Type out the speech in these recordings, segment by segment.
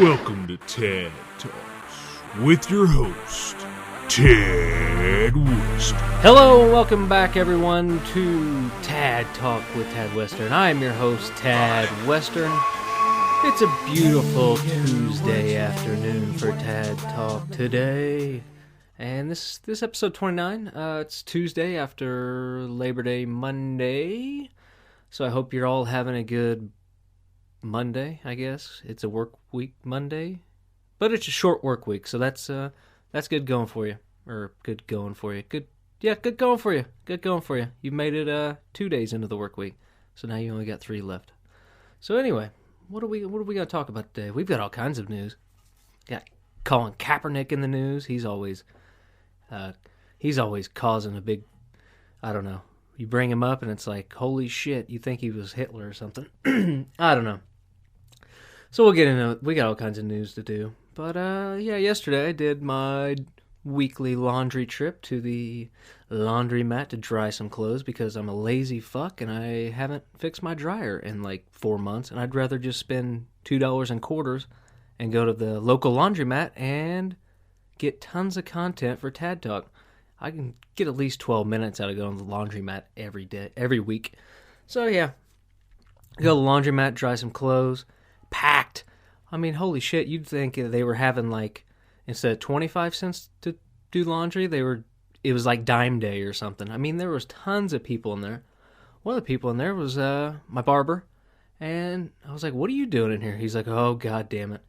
Welcome to Tad Talks with your host, Tad Western. Hello and welcome back, everyone, to Tad Talk with Tad Western. I am your host, Tad Western. It's a beautiful Tuesday afternoon for Tad Talk today. And this episode 29, it's Tuesday after Labor Day Monday. So I hope you're all having a good Monday, I guess. It's a work week Monday, but it's a short work week, so that's good going for you. Or good going for you. Good going for you. Good going for you. You made it 2 days into the work week, so now you only got 3 left. So anyway, what are we gonna talk about today? We've got all kinds of news. Got Colin Kaepernick in the news. He's always causing a big, I don't know. You bring him up and it's like, holy shit, you think he was Hitler or something. I don't know. So we'll get into it. We got all kinds of news to do. But yesterday I did my weekly laundry trip to the laundromat to dry some clothes because I'm a lazy fuck and I haven't fixed my dryer in like 4 months, and I'd rather just spend $2 in quarters and go to the local laundromat and get tons of content for Tad Talk. I can get at least 12 minutes out of going to the laundromat every week. So yeah, go to the laundromat, dry some clothes, packed. I mean, holy shit, you'd think they were having like, instead of 25 cents to do laundry, it was like dime day or something. I mean, there was tons of people in there. One of the people in there was my barber, and I was like, what are you doing in here? He's like, oh, god damn it.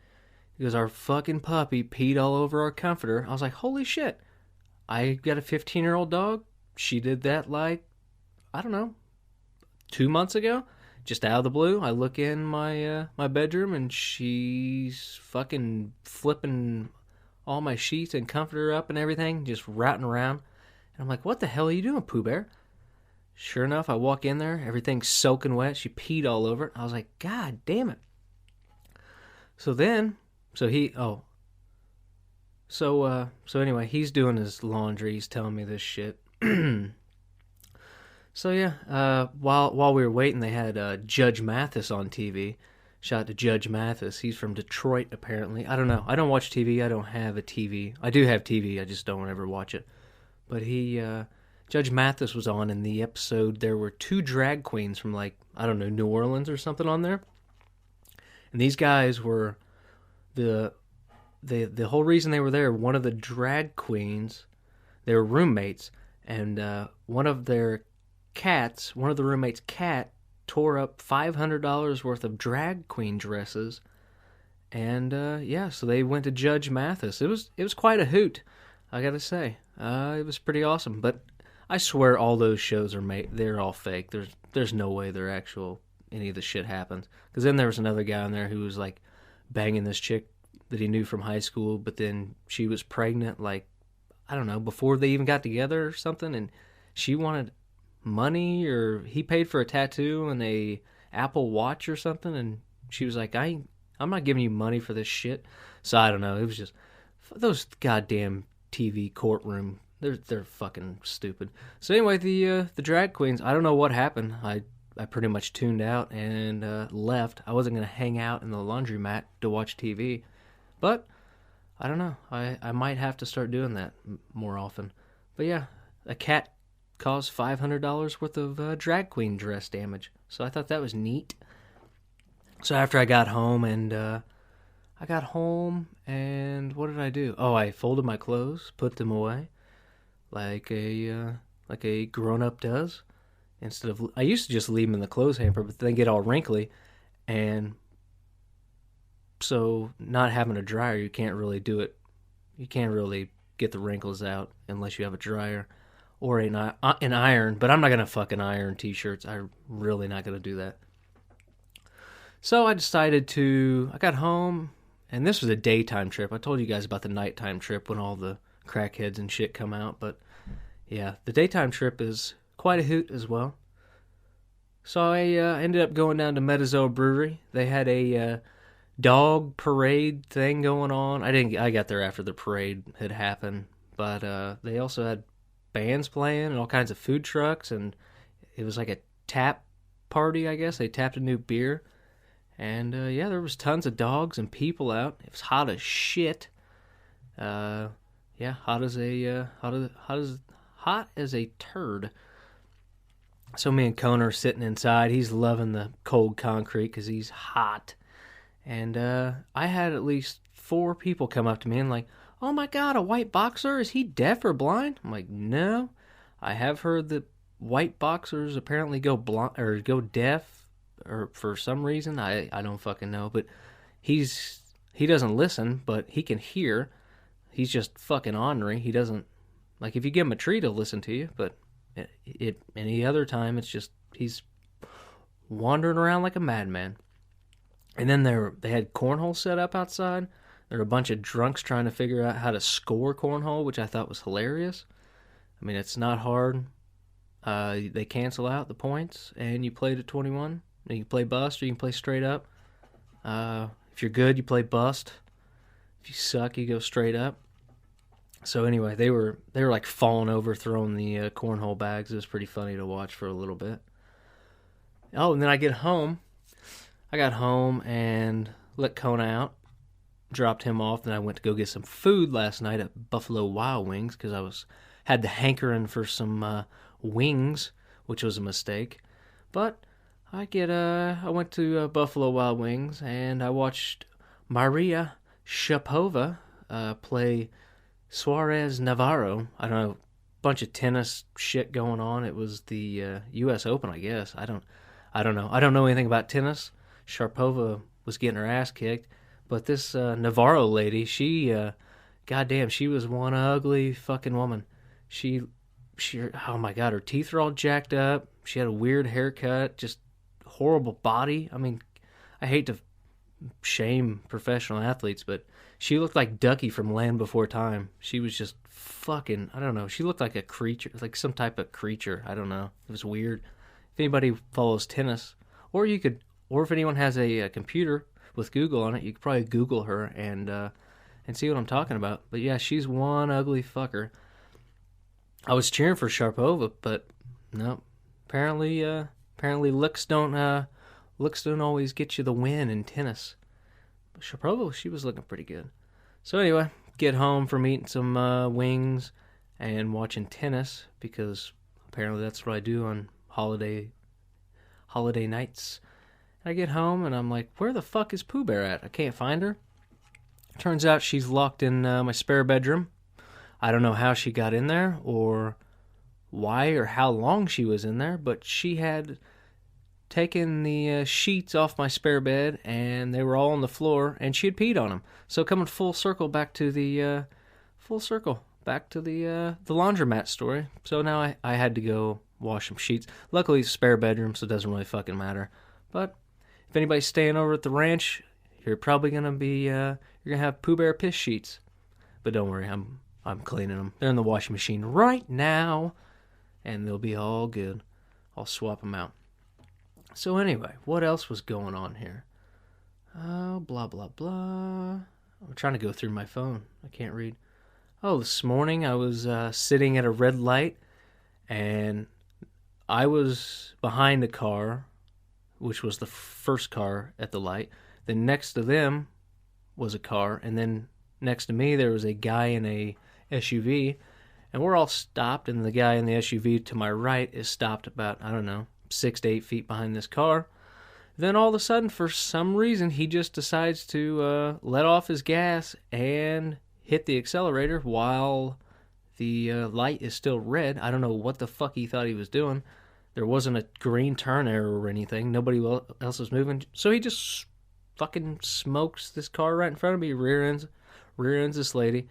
He goes, our fucking puppy peed all over our comforter. I was like, holy shit. I got a 15-year-old dog. She did that like, I don't know, 2 months ago. Just out of the blue, I look in my bedroom and she's fucking flipping all my sheets and comforter up and everything, just ratting around. And I'm like, what the hell are you doing, Pooh Bear? Sure enough, I walk in there, everything's soaking wet. She peed all over it. I was like, god damn it. So anyway, he's doing his laundry. He's telling me this shit. So yeah, while we were waiting, they had Judge Mathis on TV. Shout out to Judge Mathis. He's from Detroit, apparently. I don't know. I don't watch TV. I don't have a TV. I do have TV. I just don't ever watch it. But Judge Mathis was on in the episode. There were 2 drag queens from like, I don't know, New Orleans or something on there. And these guys were the whole reason they were there. One of the drag queens, they were roommates, and one of the roommates' cat tore up $500 worth of drag queen dresses, and so they went to Judge Mathis. It was quite a hoot, I gotta say. It was pretty awesome, but I swear all those shows are they're all fake. There's no way they're actual. Any of the shit happens. Because then there was another guy on there who was like banging this chick that he knew from high school, but then she was pregnant, like, I don't know, before they even got together or something, and she wanted money, or he paid for a tattoo and a Apple Watch or something, and she was like, I'm not giving you money for this shit. So I don't know, it was just those goddamn TV courtroom, they're fucking stupid. So anyway, the drag queens, I don't know what happened. I pretty much tuned out and left. I wasn't going to hang out in the laundromat to watch TV, but I don't know. I might have to start doing that more often. But yeah, a cat caused $500 worth of drag queen dress damage. So I thought that was neat. So after I got home and what did I do? Oh, I folded my clothes, put them away like a grown-up does. Instead of, I used to just leave them in the clothes hamper, but they get all wrinkly, and so not having a dryer, you can't really do it. You can't really get the wrinkles out unless you have a dryer or an iron. But I'm not gonna fucking iron t-shirts. I'm really not gonna do that. So I got home, and this was a daytime trip. I told you guys about the nighttime trip when all the crackheads and shit come out, but yeah, the daytime trip is quite a hoot as well. So I ended up going down to Metazoa Brewery. They had a dog parade thing going on. I got there after the parade had happened, but they also had bands playing and all kinds of food trucks, and it was like a tap party, I guess. They tapped a new beer, And yeah, there was tons of dogs and people out. It was hot as shit. Yeah, hot as a turd. So me and Colin are sitting inside. He's loving the cold concrete because he's hot. And I had at least 4 people come up to me and like, "Oh my God, a white boxer? Is he deaf or blind?" I'm like, "No, I have heard that white boxers apparently go blind or go deaf, or for some reason I don't fucking know. But he doesn't listen, but he can hear. He's just fucking ornery. He doesn't like if you give him a treat, he'll listen to you. But it any other time, it's just he's wandering around like a madman." And then they had cornhole set up outside. There were a bunch of drunks trying to figure out how to score cornhole, which I thought was hilarious. I mean, it's not hard. They cancel out the points, and you play to 21. You can play bust, or you can play straight up. If you're good, you play bust. If you suck, you go straight up. So anyway, they were like falling over, throwing the cornhole bags. It was pretty funny to watch for a little bit. Oh, and then I got home and let Kona out, dropped him off. Then I went to go get some food last night at Buffalo Wild Wings because I had the hankering for some wings, which was a mistake. But I went to Buffalo Wild Wings and I watched Maria Sharapova play Suarez Navarro. I don't know, bunch of tennis shit going on. It was the U.S. Open, I guess. I don't know. I don't know anything about tennis. Sharapova was getting her ass kicked, but this Navarro lady, goddamn, she was one ugly fucking woman. She, oh my God, her teeth are all jacked up. She had a weird haircut, just horrible body. I mean, I hate to shame professional athletes, but she looked like Ducky from Land Before Time. She was just fucking, I don't know. She looked like a creature, like some type of creature. I don't know. It was weird. If anybody follows tennis, or if anyone has a computer with Google on it, you could probably Google her and see what I'm talking about. But yeah, she's one ugly fucker. I was cheering for Sharapova, but no. Apparently looks don't always get you the win in tennis. But Sharapova, she was looking pretty good. So anyway, get home from eating some wings and watching tennis because apparently that's what I do on holiday nights. I get home and I'm like, where the fuck is Pooh Bear at? I can't find her. Turns out she's locked in my spare bedroom. I don't know how she got in there or why or how long she was in there, but she had taken the sheets off my spare bed and they were all on the floor and she had peed on them. So coming full circle back to the laundromat story. So now I had to go wash some sheets. Luckily it's a spare bedroom, so it doesn't really fucking matter. But if anybody's staying over at the ranch, you're probably gonna have Pooh Bear piss sheets. But don't worry, I'm cleaning them. They're in the washing machine right now, and they'll be all good. I'll swap them out. So anyway, what else was going on here? Oh, blah blah blah. I'm trying to go through my phone. I can't read. Oh, this morning I was sitting at a red light, and I was behind a car, which was the first car at the light. Then next to them was a car, and then next to me there was a guy in a SUV, and we're all stopped, and the guy in the SUV to my right is stopped about, 6 to 8 feet behind this car. Then all of a sudden, for some reason, he just decides to let off his gas and hit the accelerator while the light is still red. I don't know what the fuck he thought he was doing. There wasn't a green turn arrow or anything. Nobody else was moving. So he just fucking smokes this car right in front of me, rear ends this lady.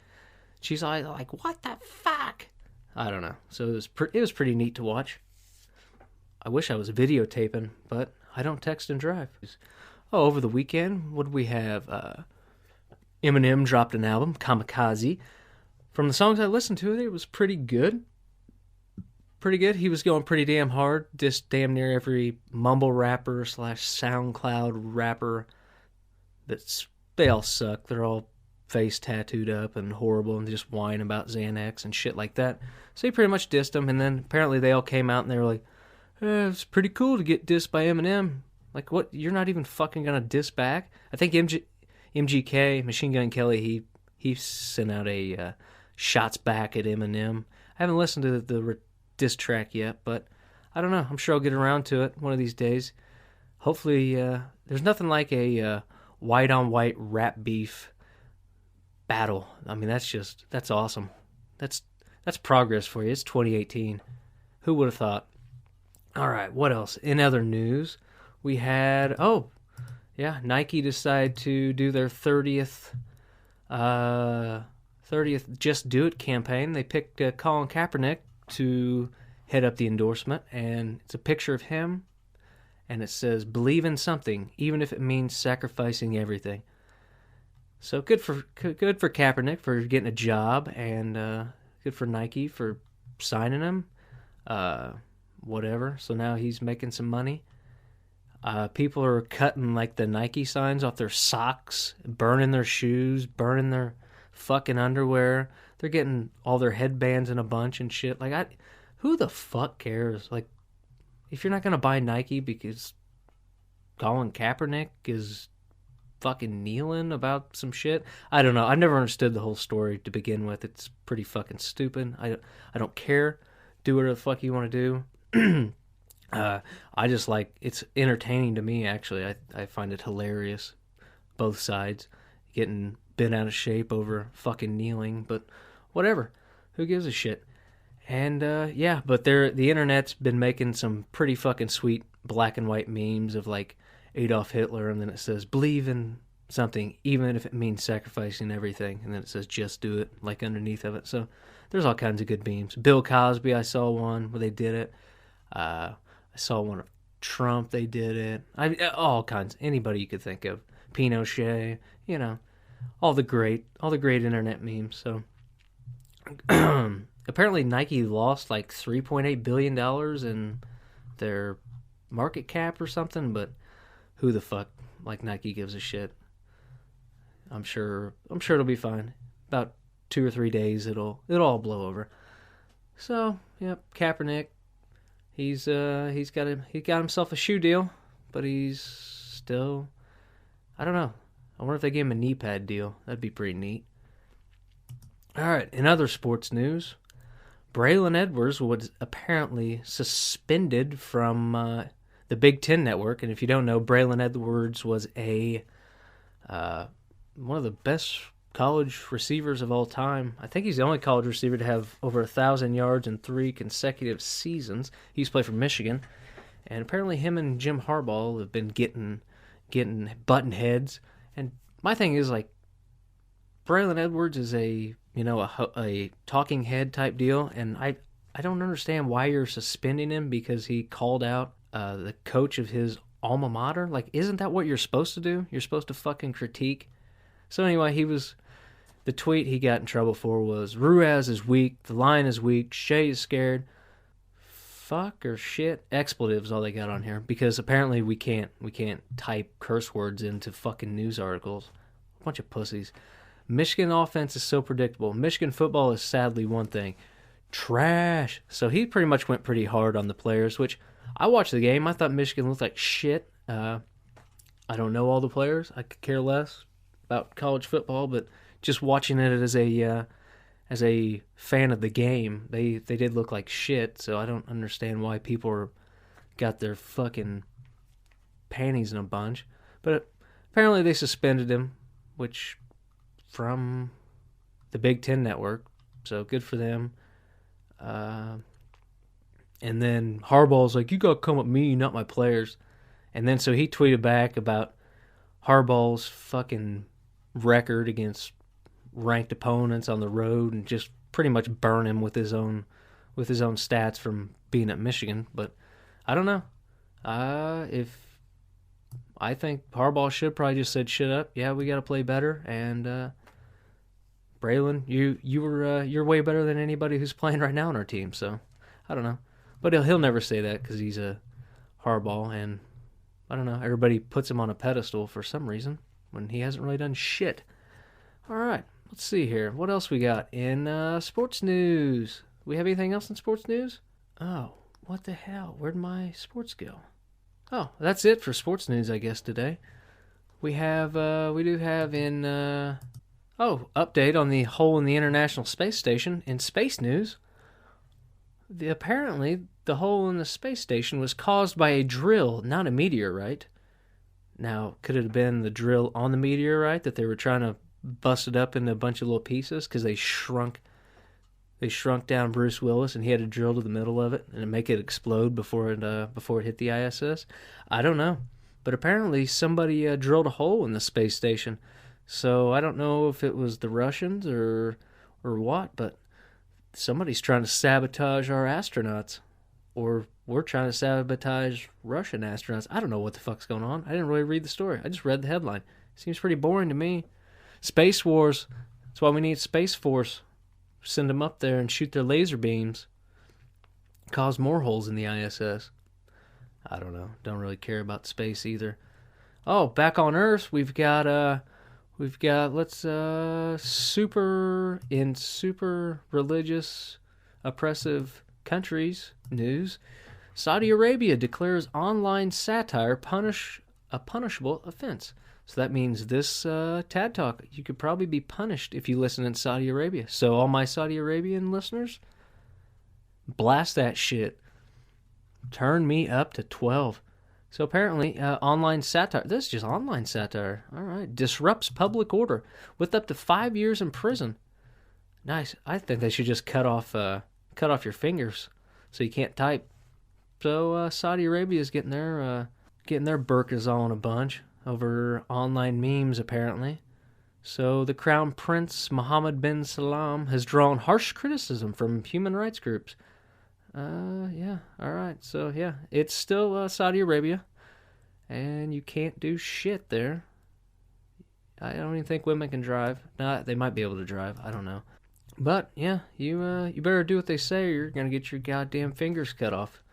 She's like, what the fuck? I don't know. So it was pretty neat to watch. I wish I was videotaping, but I don't text and drive. Oh, over the weekend, what did we have? Eminem dropped an album, Kamikaze. From the songs I listened to, it was pretty good. Pretty good. He was going pretty damn hard. Just damn near every mumble rapper / SoundCloud rapper. They all suck. They're all face tattooed up and horrible and just whine about Xanax and shit like that. So he pretty much dissed them, and then apparently they all came out and they were like, it's pretty cool to get dissed by Eminem. Like, what? You're not even fucking gonna diss back? I think MGK, Machine Gun Kelly, he sent out a shots back at Eminem. I haven't listened to the diss track yet, but I don't know. I'm sure I'll get around to it one of these days. Hopefully, there's nothing like a white-on-white rap beef battle. I mean, that's awesome. That's progress for you. It's 2018. Who would have thought? All right, what else? In other news, we had, Nike decided to do their 30th Just Do It campaign. They picked Colin Kaepernick to head up the endorsement, and it's a picture of him, and it says, "Believe in something, even if it means sacrificing everything." So good for Kaepernick for getting a job, and good for Nike for signing him. Whatever. So now he's making some money. People are cutting like the Nike signs off their socks, burning their shoes, burning their fucking underwear. They're getting all their headbands in a bunch and shit. Like, who the fuck cares? Like, if you're not gonna buy Nike because Colin Kaepernick is fucking kneeling about some shit, I don't know. I've never understood the whole story to begin with. It's pretty fucking stupid. I don't care. Do whatever the fuck you want to do. I just like, it's entertaining to me, actually. I find it hilarious. Both sides getting bent out of shape over fucking kneeling, but whatever. Who gives a shit? And but the internet's been making some pretty fucking sweet black and white memes of like Adolf Hitler, and then it says, "Believe in something, even if it means sacrificing everything," and then it says, "Just do it," like underneath of it. So there's all kinds of good memes. Bill Cosby, I saw one where they did it. I saw one of Trump, they did it. All kinds. Anybody you could think of. Pinochet, all the great internet memes. So apparently Nike lost like $3.8 billion in their market cap or something, but who the fuck, like, Nike gives a shit. I'm sure it'll be fine. About 2 or 3 days it'll all blow over. So, Kaepernick, he got himself a shoe deal, but he's still, I don't know. I wonder if they gave him a knee pad deal. That'd be pretty neat. All right, in other sports news, Braylon Edwards was apparently suspended from the Big Ten Network. And if you don't know, Braylon Edwards was one of the best college receivers of all time. I think he's the only college receiver to have over 1,000 yards in 3 consecutive seasons. He used to play for Michigan. And apparently him and Jim Harbaugh have been getting button heads. And my thing is, like, Braylon Edwards is a talking head type deal, and I don't understand why you're suspending him because he called out the coach of his alma mater. Like, isn't that what you're supposed to do? You're supposed to fucking critique. So anyway, the tweet he got in trouble for was, "Ruiz is weak, the line is weak, Shea is scared." Fuck or shit, expletives all they got on here, because apparently we can't type curse words into fucking news articles. A bunch of pussies. Michigan offense is so predictable. Michigan football is sadly one thing. Trash. So he pretty much went pretty hard on the players, which I watched the game. I thought Michigan looked like shit. I don't know all the players. I could care less about college football, but just watching it as a fan of the game, they did look like shit. So I don't understand why people got their fucking panties in a bunch. But apparently they suspended him, which from the Big Ten Network, so good for them. And then Harbaugh's like, "You gotta come at me, not my players." And then so he tweeted back about Harbaugh's fucking record against ranked opponents on the road, and just pretty much burn him with his own stats from being at Michigan. But I don't know. If I think Harbaugh should probably just said, "Shut up. Yeah, we got to play better." And Braylon, you're way better than anybody who's playing right now on our team. So I don't know, but he'll never say that because he's a Harbaugh, and I don't know. Everybody puts him on a pedestal for some reason when he hasn't really done shit. All right, let's see here. What else we got in sports news? We have anything else in sports news? Oh, what the hell? Where'd my sports go? Oh, that's it for sports news, I guess, today. We do have update on the hole in the International Space Station in space news. Apparently, the hole in the space station was caused by a drill, not a meteorite. Now, could it have been the drill on the meteorite that they were trying to bust it up into a bunch of little pieces because they shrunk down Bruce Willis and he had to drill to the middle of it and make it explode before it hit the ISS? I don't know, but apparently somebody drilled a hole in the space station. So I don't know if it was the Russians or what, but somebody's trying to sabotage our astronauts, or we're trying to sabotage Russian astronauts. I don't know what the fuck's going on. I didn't really read the story. I just read the headline. Seems pretty boring to me. Space Wars. That's why we need Space Force. Send them up there and shoot their laser beams. Cause more holes in the ISS. I don't know. Don't really care about space either. Oh, back on Earth, we've got super religious, oppressive countries news. Saudi Arabia declares online satire a punishable offense. So that means this TAD Talk, you could probably be punished if you listen in Saudi Arabia. So all my Saudi Arabian listeners, blast that shit. Turn me up to 12. So apparently, online satire, this is just online satire, all right, disrupts public order with up to 5 years in prison. Nice. I think they should just cut off your fingers so you can't type. So Saudi Arabia is getting their burkas on a bunch over online memes, apparently. So the Crown Prince Mohammed bin Salman has drawn harsh criticism from human rights groups. Yeah, alright, so yeah, it's still Saudi Arabia, and you can't do shit there. I don't even think women can drive. They might be able to drive, I don't know. But, yeah, you better do what they say or you're gonna get your goddamn fingers cut off.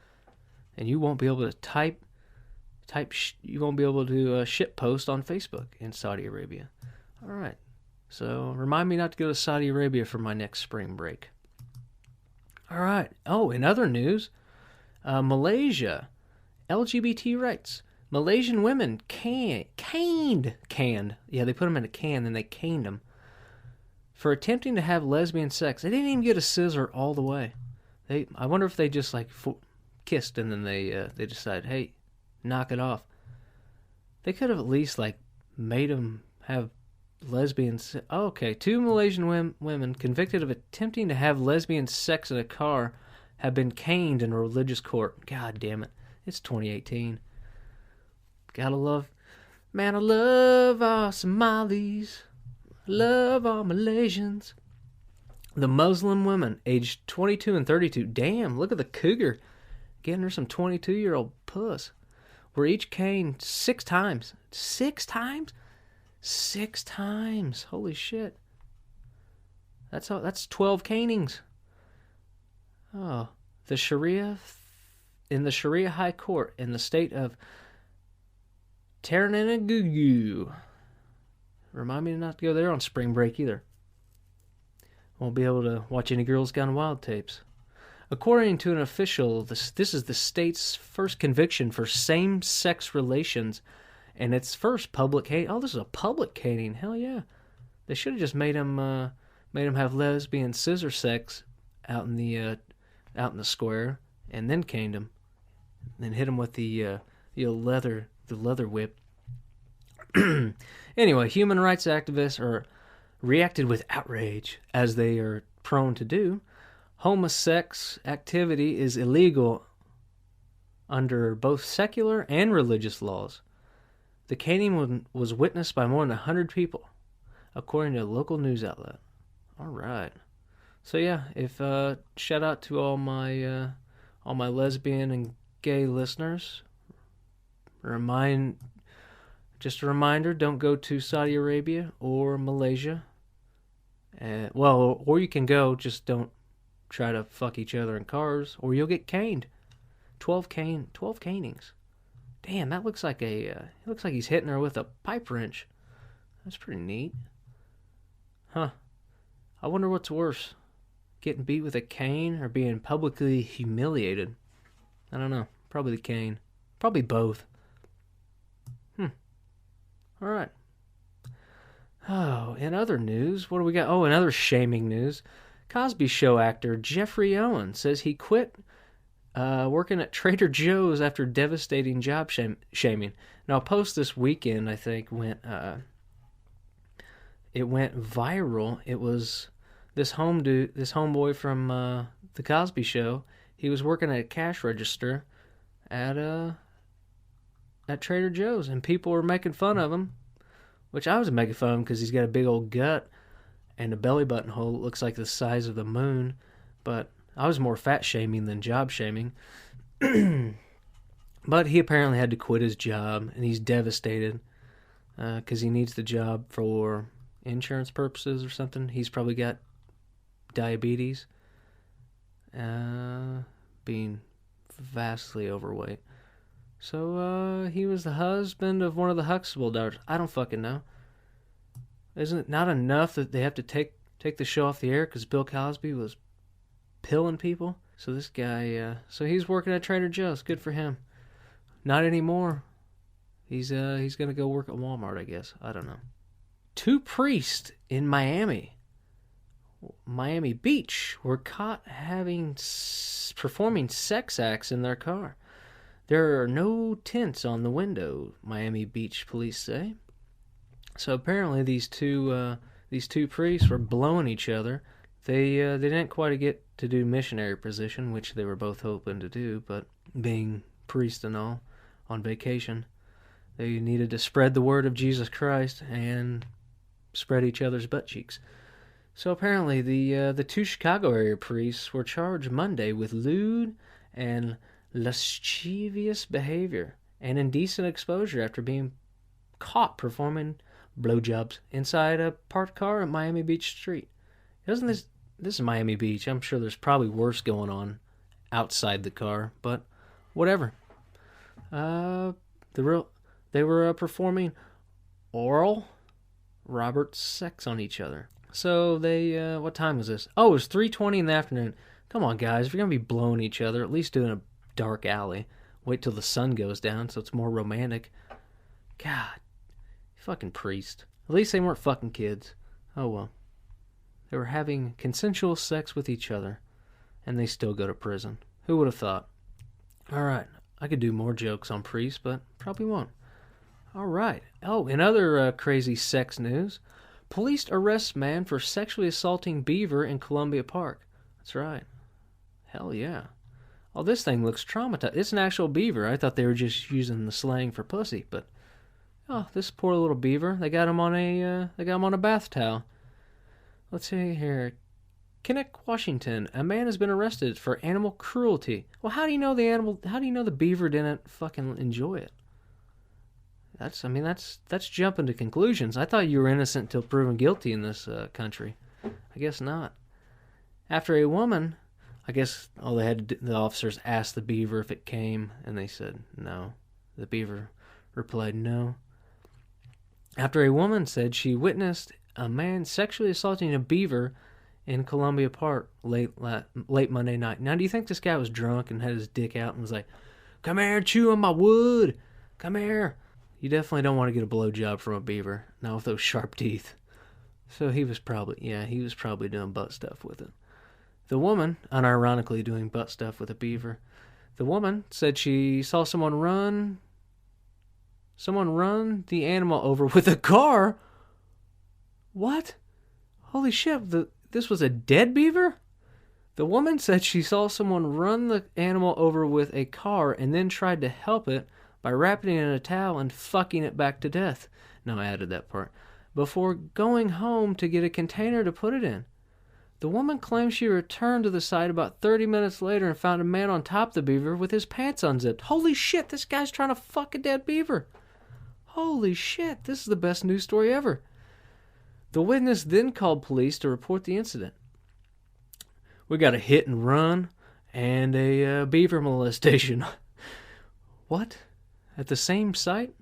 And you won't be able to you won't be able to shit post on Facebook in Saudi Arabia. Alright, so remind me not to go to Saudi Arabia for my next spring break. All right. Oh, in other news, Malaysia, LGBT rights. Malaysian women canned. Yeah, they put them in a can, then they caned them for attempting to have lesbian sex. They didn't even get a scissor all the way. I wonder if they just kissed and then they decided, hey, knock it off. They could have at least made them have lesbians. Oh, okay, 2 Malaysian women convicted of attempting to have lesbian sex in a car have been caned in a religious court. God damn it. It's 2018. I love our Somalis. Love our Malaysians. The Muslim women, aged 22 and 32. Damn, look at the cougar. Getting her some 22-year-old puss. Were each caned 6 times. 6 times? 6 times. Holy shit. That's 12 canings. Oh, in the Sharia High Court in the state of Taranagagu. Remind me not to go there on spring break either. Won't be able to watch any Girls Gone Wild tapes. According to an official, this is the state's first conviction for same-sex relations. And its first public caning. Oh, this is a public caning. Hell yeah. They should have just made him have lesbian scissor sex out in the square, and then caned him, and then hit him with the leather whip. Anyway, human rights activists reacted with outrage, as they are prone to do. Homosex activity is illegal under both secular and religious laws. The caning was witnessed by more than 100 people, according to a local news outlet. All right. So yeah, shout out to all my lesbian and gay listeners. Just a reminder: don't go to Saudi Arabia or Malaysia. Or you can go, just don't try to fuck each other in cars, or you'll get caned. 12 canings. Damn, that looks like it looks like he's hitting her with a pipe wrench. That's pretty neat. Huh. I wonder what's worse, getting beat with a cane or being publicly humiliated. I don't know. Probably the cane. Probably both. All right. Oh, in other news, what do we got? Oh, in other shaming news, Cosby Show actor Jeffrey Owen says he quit working at Trader Joe's after devastating job shaming. Now, a post this weekend, I think, went viral. It was this homeboy from the Cosby Show. He was working at a cash register at Trader Joe's, and people were making fun of him, which I was making fun of him because he's got a big old gut and a belly button hole that looks like the size of the moon. But I was more fat shaming than job shaming. But he apparently had to quit his job, and he's devastated because he needs the job for insurance purposes or something. He's probably got diabetes, being vastly overweight. So he was the husband of one of the Huxtable daughters. I don't fucking know. Isn't it not enough that they have to take the show off the air because Bill Cosby was pilling people? So this guy, so he's working at Trader Joe's. Good for him. Not anymore. He's gonna go work at Walmart, I guess. I don't know. 2 priests in Miami Beach were caught performing sex acts in their car. There are no tints on the window, Miami Beach police say. So apparently these two priests were blowing each other. They didn't quite get to do missionary position, which they were both hoping to do, but being priests and all on vacation, they needed to spread the word of Jesus Christ and spread each other's butt cheeks. So apparently the 2 Chicago area priests were charged Monday with lewd and lascivious behavior and indecent exposure after being caught performing blowjobs inside a parked car at Miami Beach Street. This is Miami Beach. I'm sure there's probably worse going on outside the car, but whatever. They were performing oral Robert sex on each other. So they what time was this? Oh, it was 3:20 in the afternoon. Come on, guys, if you're gonna be blowing each other, at least do it in a dark alley. Wait till the sun goes down so it's more romantic. God, fucking priest. At least they weren't fucking kids. Oh well. They were having consensual sex with each other, and they still go to prison. Who would have thought? All right, I could do more jokes on priests, but probably won't. All right. Oh, in other crazy sex news, police arrest man for sexually assaulting Beaver in Columbia Park. That's right. Hell yeah. Oh, this thing looks traumatized. It's an actual beaver. I thought they were just using the slang for pussy, but oh, this poor little beaver. They got him on a bath towel. Let's see here. Kinnick, Washington. A man has been arrested for animal cruelty. Well, how do you know the beaver didn't fucking enjoy it? That's jumping to conclusions. I thought you were innocent until proven guilty in this country. I guess not. After a woman, I guess all they had to do, the officers asked the beaver if it came, and they said no. The beaver replied no. After a woman said she witnessed a man sexually assaulting a beaver in Columbia Park late Monday night. Now, do you think this guy was drunk and had his dick out and was like, "Come here, chew on my wood. Come here." You definitely don't want to get a blowjob from a beaver, not with those sharp teeth. So he was probably doing butt stuff with it. The woman, unironically doing butt stuff with a beaver. The woman said she saw someone run the animal over with a car. What? Holy shit, this was a dead beaver? The woman said she saw someone run the animal over with a car and then tried to help it by wrapping it in a towel and fucking it back to death. No, I added that part. Before going home to get a container to put it in. The woman claims she returned to the site about 30 minutes later and found a man on top of the beaver with his pants unzipped. Holy shit, this guy's trying to fuck a dead beaver. Holy shit, this is the best news story ever. The witness then called police to report the incident. We got a hit and run and a beaver molestation. What? At the same site?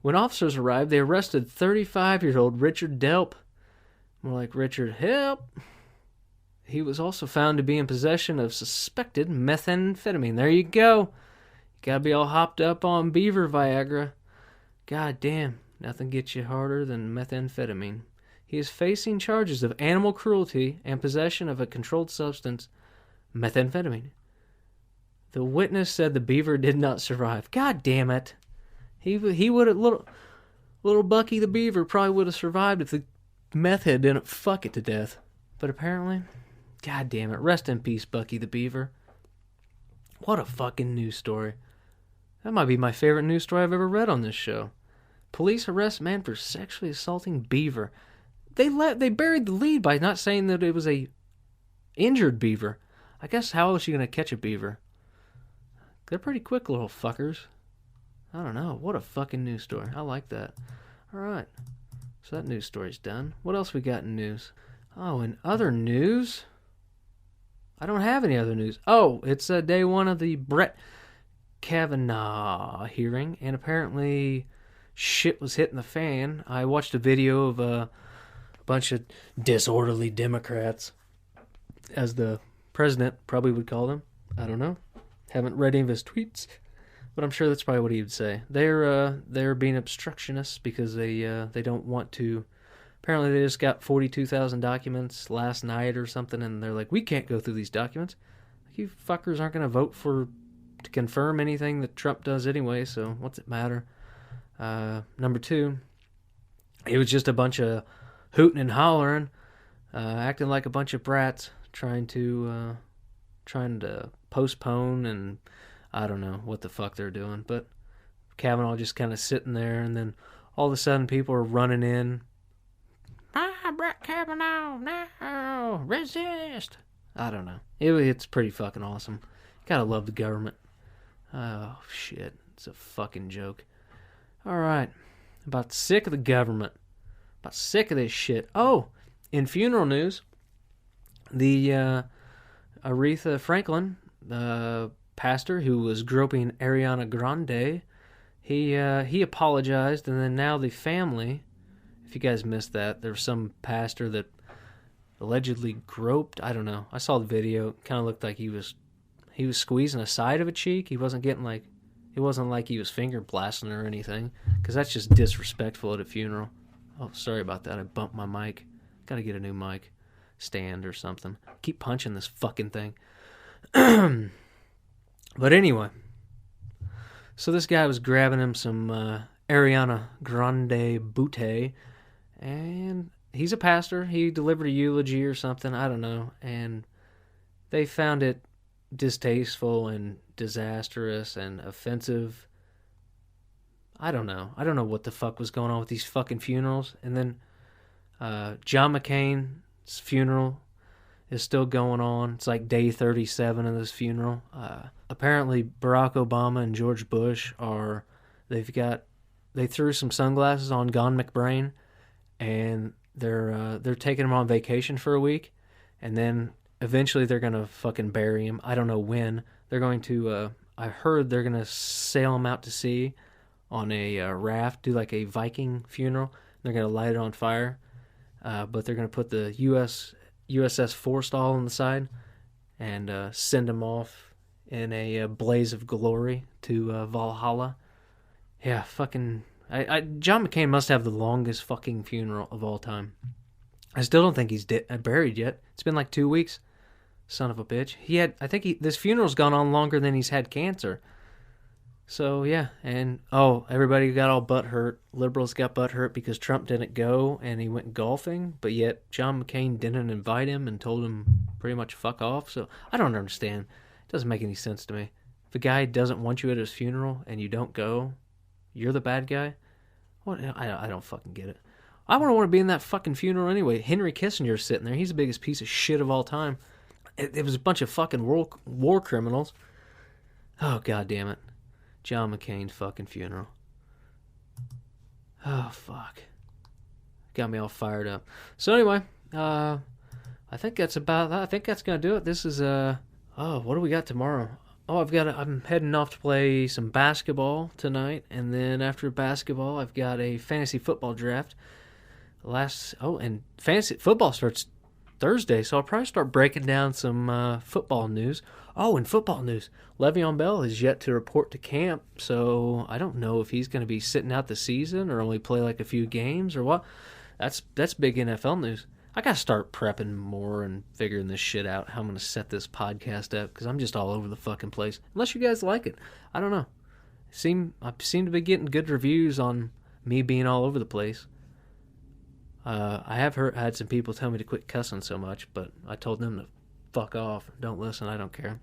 When officers arrived, they arrested 35-year-old Richard Delp. More like Richard Help. He was also found to be in possession of suspected methamphetamine. There you go. You gotta be all hopped up on beaver Viagra. God damn, nothing gets you harder than methamphetamine. He is facing charges of animal cruelty and possession of a controlled substance, methamphetamine. The witness said the beaver did not survive. God damn it. He would have, little Bucky the beaver probably would have survived if the meth head didn't fuck it to death. But apparently, god damn it. Rest in peace, Bucky the beaver. What a fucking news story. That might be my favorite news story I've ever read on this show. Police arrest man for sexually assaulting beaver. They buried the lead by not saying that it was a injured beaver. I guess how else are you going to catch a beaver? They're pretty quick little fuckers. I don't know. What a fucking news story. I like that. Alright. So that news story's done. What else we got in news? Oh, in other news? I don't have any other news. Oh, it's day one of the Brett Kavanaugh hearing, and apparently shit was hitting the fan. I watched a video of a bunch of disorderly Democrats, as the president probably would call them. I don't know. Haven't read any of his tweets, but I'm sure that's probably what he would say. They're being obstructionists because they don't want to. Apparently, they just got 42,000 documents last night or something, and they're like, we can't go through these documents. You fuckers aren't going to vote to confirm anything that Trump does anyway, so what's it matter? Number two, it was just a bunch of hooting and hollering, acting like a bunch of brats, trying to postpone, and I don't know what the fuck they're doing, but Kavanaugh just kind of sitting there, and then all of a sudden people are running in. Brett Kavanaugh, no, resist. I don't know. It's pretty fucking awesome. Gotta love the government. Oh, shit. It's a fucking joke. Alright. About sick of the government. About sick of this shit. Oh, in funeral news, the Aretha Franklin, the pastor who was groping Ariana Grande, he apologized, and then now the family, if you guys missed that, there was some pastor that allegedly groped. I don't know. I saw the video. It kind of looked like he was squeezing a side of a cheek. It wasn't like he was finger blasting her or anything, because that's just disrespectful at a funeral. Oh, sorry about that. I bumped my mic. Gotta get a new mic stand or something. Keep punching this fucking thing. But anyway, so this guy was grabbing him some Ariana Grande booty, and he's a pastor. He delivered a eulogy or something. I don't know. And they found it distasteful and disastrous and offensive. I don't know. I don't know what the fuck was going on with these fucking funerals. And then John McCain's funeral is still going on. It's like day 37 of this funeral. Apparently Barack Obama and George Bush they threw some sunglasses on Gone McBrain, and they're taking him on vacation for a week, and then eventually they're gonna fucking bury him. I don't know when. They're going to. I heard they're gonna sail him out to sea on a raft, do like a Viking funeral. They're gonna light it on fire, but they're gonna put the USS Forrestal on the side and send him off in a blaze of glory to Valhalla. Yeah, fucking. John McCain must have the longest fucking funeral of all time. I still don't think he's buried yet. It's been like 2 weeks. Son of a bitch. This funeral's gone on longer than he's had cancer. So, yeah. And, everybody got all butthurt. Liberals got butthurt because Trump didn't go and he went golfing, but yet John McCain didn't invite him and told him pretty much fuck off. So, I don't understand. It doesn't make any sense to me. If a guy doesn't want you at his funeral and you don't go, you're the bad guy? What? I don't fucking get it. I wouldn't want to be in that fucking funeral anyway. Henry Kissinger's sitting there. He's the biggest piece of shit of all time. It was a bunch of fucking war criminals. Oh, god damn it. John McCain's fucking funeral. Oh, fuck. Got me all fired up. So anyway, I think that's about that. I think that's going to do it. This is, what do we got tomorrow? I'm heading off to play some basketball tonight, and then after basketball, I've got a fantasy football draft. And fantasy football starts Thursday, so I'll probably start breaking down some football news. Oh, and football news. Le'Veon Bell is yet to report to camp, so I don't know if he's going to be sitting out the season or only play like a few games or what. That's big NFL news. I got to start prepping more and figuring this shit out, how I'm going to set this podcast up, because I'm just all over the fucking place. Unless you guys like it. I don't know. I seem to be getting good reviews on me being all over the place. I have had some people tell me to quit cussing so much, but I told them to fuck off. Don't listen. I don't care.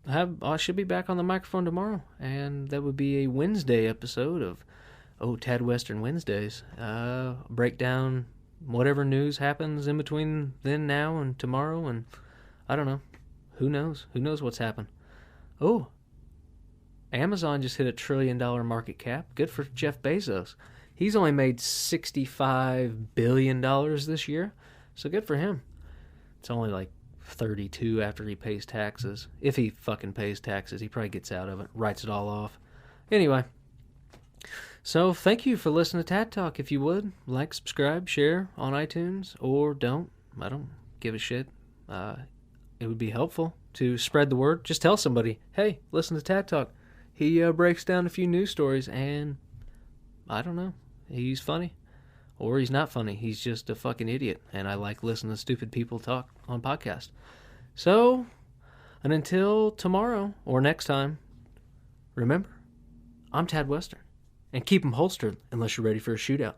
I should be back on the microphone tomorrow, and that would be a Wednesday episode of Tad Western Wednesdays. Break down whatever news happens in between then, now, and tomorrow, and I don't know. Who knows? Who knows what's happened? Oh, Amazon just hit $1 trillion market cap. Good for Jeff Bezos. He's only made $65 billion this year, so good for him. It's only like 32 after he pays taxes. If he fucking pays taxes, he probably gets out of it, writes it all off. Anyway, so thank you for listening to Tad Talk. If you would, like, subscribe, share on iTunes, or don't. I don't give a shit. It would be helpful to spread the word. Just tell somebody, hey, listen to Tad Talk. He breaks down a few news stories, and I don't know. He's funny. Or he's not funny. He's just a fucking idiot. And I like listening to stupid people talk on podcasts. So, and until tomorrow or next time, remember, I'm Tad Western. And keep them holstered unless you're ready for a shootout.